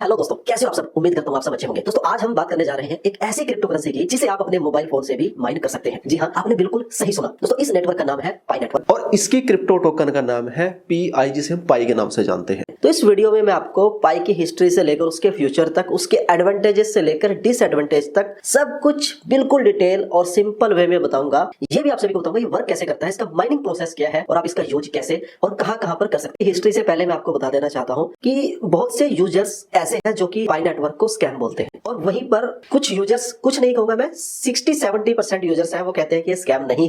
Hello दोस्तों, कैसे हो आप सब। उम्मीद करता हूँ आप सब अच्छे होंगे। दोस्तों आज हम बात करने जा रहे हैं एक ऐसी क्रिप्टो करेंसी की जिसे आप अपने मोबाइल फोन से भी माइन कर सकते हैं। जी हाँ, आपने बिल्कुल सही सुना। दोस्तों इस नेटवर्क का नाम है पाई नेटवर्क और इसकी क्रिप्टो टोकन का नाम है पीआई, जिसे हम पाई के नाम से जानते हैं। तो इस वीडियो में मैं आपको पाई की हिस्ट्री से लेकर उसके फ्यूचर तक, उसके एडवांटेजेस से लेकर डिसएडवांटेज तक सब कुछ बिल्कुल डिटेल और सिंपल वे में बताऊंगा। ये भी आप सभी को बताऊंगा ये वर्क कैसे करता है, इसका माइनिंग प्रोसेस क्या है और आप इसका यूज कैसे और कहां पर कर सकते हैं। हिस्ट्री से पहले मैं आपको बता देना चाहता हूं कि बहुत से यूजर्स ऐसे हैं जो कि पाई नेटवर्क को स्कैम बोलते हैं, और वहीं पर कुछ यूजर्स, कुछ नहीं कहूंगा मैं, 60-70% यूजर्स हैं वो कहते हैं कि ये स्कैम नहीं।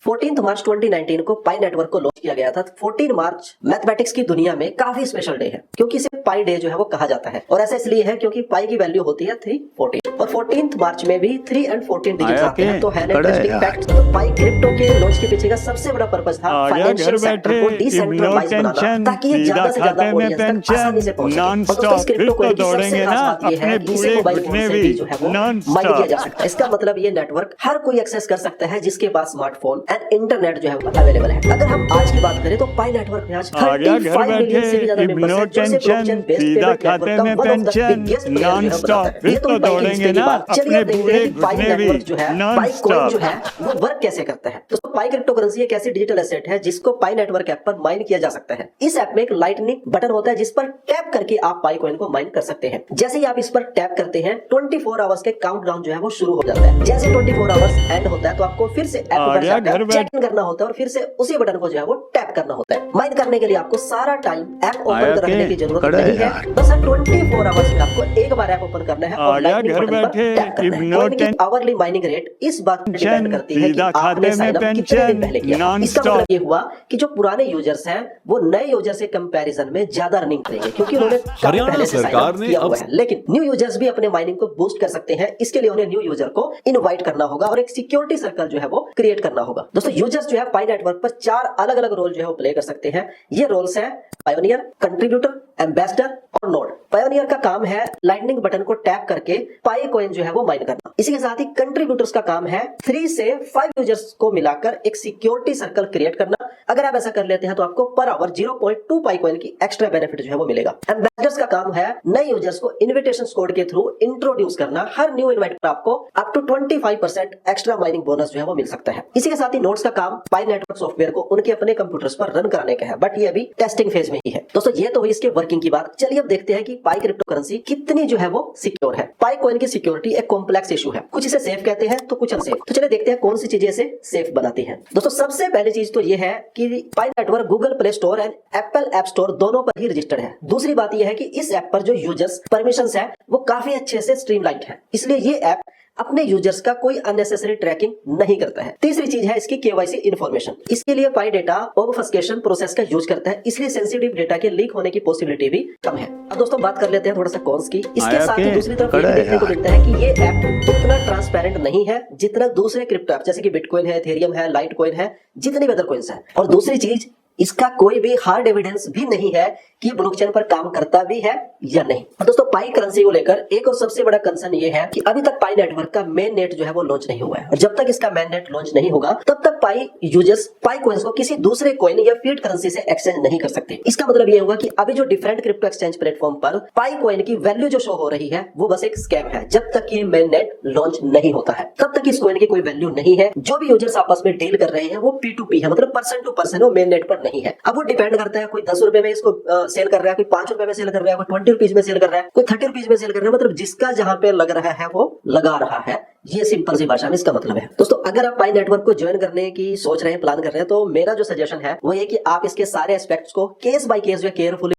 14 मार्च 2019 को पाई नेटवर्क को लॉन्च किया गया था। 14 मार्च मैथमेटिक्स की दुनिया में काफी स्पेशल डे है, क्योंकि इसे पाई डे जो है वो कहा जाता है, और ऐसा इसलिए है क्योंकि पाई की वैल्यू होती है 314, और 14 मार्च में भी 3 और 14 डिजिट्स आते हैं। तो है इंटरेस्टिंग फैक्ट। तो पाई क्रिप्टो के लॉन्च के पीछे का सबसे बड़ा पर्पस था फाइनेंशियल सेक्टर को डिसेंट्रलाइज बनाना, ताकि ये ज्यादा से ज्यादा ऑडियंस तक आसानी से पहुंच सके। दोस्तों इस क्रिप्टो कोइन की सबसे खास बात ये है कि इसे मोबाइल फोन से भी जो है वो माइन किया जा सकता है। इसका मतलब ये नेटवर्क हर कोई एक्सेस कर सकता है जिसके पास स्मार्टफोन एंड इंटरनेट जो है अवेलेबल है। अगर हम आज की बात करें तो पाई नेटवर्क में आज 35 मिलियन से भी ज्यादा मेंबर्स हैं, जो सिर्फ ब्लॉकचेन बेस्ड पेमेंट नेटवर्क का one of the biggest player है। ये तो पाई की हिस्ट्री की बात। चलिए अब देखते हैं कि पाई नेटवर्क जो है, पाई कॉइन जो है वो वर्क कैसे करता है। दोस्तों पाई क्रिप्टो करेंसी एक ऐसी डिजिटल एसेट है जिसको पाई नेटवर्क ऐप पर माइन किया जा सकता है। इस ऐप में एक लाइटनिंग बटन होता है जिस पर टैप करके आप पाई कॉइन को माइन कर सकते हैं। जैसे ही आप इस पर टैप करते हैं 24 आवर्स के काउंटडाउन जो है वो शुरू हो जाता है। जैसे 24 आवर्स एंड होता है तो आपको फिर से ऐप पर जाकर चेक इन करना होता है और फिर से उसी बटन को जो है वो टैप करना होता है। माइन करने के लिए आपको सारा टाइम ऐप ओपन रखने की जरूरत नहीं है। बस 24 आवर्स में आपको एक बार ऐप ओपन करना है और लाइटनिंग बटन पर टैप करना है। कॉइन की आवरली माइनिंग रेट इस बात पर डिपेंड करती है कि आपने साइन अप कितने दिन पहले किया। इसका मतलब ये हुआ कि जो पुराने यूजर्स हैं वो नए यूजर से कंपैरिजन में ज्यादा अर्निंग करेंगे, क्योंकि उन्होंने पहले से साइन अप किया हुआ है। लेकिन न्यू यूजर्स भी अपने माइनिंग को बूस्ट कर सकते हैं। इसके लिए उन्हें न्यू यूजर को इनवाइट करना होगा और एक सिक्योरिटी सर्कल जो है वो क्रिएट करना होगा। दोस्तों यूजर्स जो है पाई नेटवर्क पर 4 अलग अलग रोल जो है वो प्ले कर सकते हैं। ये रोल्स हैं पायोनियर, कंट्रीब्यूटर, एम्बेसडर और नोड। पायोनियर का काम है लाइटनिंग बटन को टैप करके पाई कॉइन जो है वो माइन करना। इसी के साथ ही कंट्रीब्यूटर्स का काम है 3 से 5 यूजर्स को मिलाकर एक सिक्योरिटी सर्कल क्रिएट करना। अगर आप ऐसा कर लेते हैं तो आपको पर आवर 0.2 पाई कॉइन की एक्स्ट्रा बेनिफिट जो है वो मिलेगा। एम्बेसडर्स का काम है नए यूजर्स को इन्विटेशन कोड के थ्रू इंट्रोड्यूस करना। हर न्यू इनवाइट पर आपको up to 25% extra mining bonus जो है वो मिल सकता है। इसी के साथ ही नोड्स का काम पाई नेटवर्क सॉफ्टवेयर को उनके अपने कंप्यूटर्स पर रन कराने का है, बट ये अभी टेस्टिंग फेज में ही है। दोस्तों ये तो हुई इसके वर्किंग की बात। चलिए अब देखते हैं कि पाई क्रिप्टो करेंसी कितनी जो है वो सिक्योर है। पाई कॉइन की सिक्योरिटी एक कॉम्प्लेक्स इशू है। कुछ इसे सेफ कहते हैं तो कुछ अनसेफ। तो चलिए देखते हैं कौन सी चीजें इसे सेफ बनाती हैं। दोस्तों सबसे पहली चीज तो ये है कि Pi network Google Play Store and Apple app store दोनों पर ही रजिस्टर्ड है। दूसरी बात यह है कि इस ऐप पर जो यूजर्स परमिशंस है वो काफी अच्छे से स्ट्रीमलाइन्ड है, इसलिए ये ऐप अपने यूजर्स का कोई अननेसेसरी ट्रैकिंग नहीं करता है। तीसरी चीज है इसकी केवाईसी इन्फॉर्मेशन। इसके लिए पाई डेटा ऑबफस्केशन प्रोसेस का यूज करता है, इसलिए सेंसिटिव डेटा के लीक होने की पॉसिबिलिटी भी कम है। अब दोस्तों बात कर लेते हैं थोड़ा सा कॉन्स की। इसके साथ ही दूसरी तरफ ये देखने को मिलता है कि ये ऐप उतना ट्रांसपेरेंट नहीं है जितना दूसरे क्रिप्टो ऐप जैसे कि बिटकॉइन है, एथेरियम है, लाइट कॉइन है, जितनी भी अदर कॉइन्स है। और दूसरी चीज, इसका कोई भी हार्ड एविडेंस भी नहीं है कि ब्लॉकचेन पर काम करता भी है या नहीं। और दोस्तों पाई करेंसी को लेकर एक और सबसे बड़ा कंसर्न ये है कि अभी तक पाई नेटवर्क का मेन नेट जो है वो लॉन्च नहीं हुआ है, और जब तक इसका मेन नेट लॉन्च नहीं होगा तब तक पाई यूजर्स पाई कॉइन्स को किसी दूसरे कॉइन या फीड करेंसी से एक्सचेंज नहीं कर सकते। इसका मतलब ये होगा कि अभी जो डिफरेंट क्रिप्टो एक्सचेंज प्लेटफॉर्म पर पाई कॉइन की वैल्यू जो शो हो रही है वो बस एक स्कैम है। जब तक ये मेन नेट लॉन्च नहीं होता है तब तक इस कॉइन की कोई वैल्यू नहीं है। जो भी यूजर्स आपस में डील कर रहे हैं वो P2P है, मतलब पर्सन टू पर्सन, वो मेन नेट पर नहीं है। अब वो डिपेंड करता है, कोई 10 रुपए में इसको सेल कर रहा है, कोई 5 रुपए में सेल कर रहा है, कोई 20 रुपीज में सेल कर रहा है, कोई 30 रुपीज में सेल कर रहा है। मतलब जिसका जहां पे लग रहा है वो लगा रहा है। ये सिंपल सी भाषा में इसका मतलब है। दोस्तों अगर आप पाई नेटवर्क को ज्वाइन करने की सोच रहे हैं, प्लान कर रहे हैं, तो मेरा जो सजेशन है वो ये कि आप इसके सारे एस्पेक्ट्स को केस बाय केस जो केयरफुली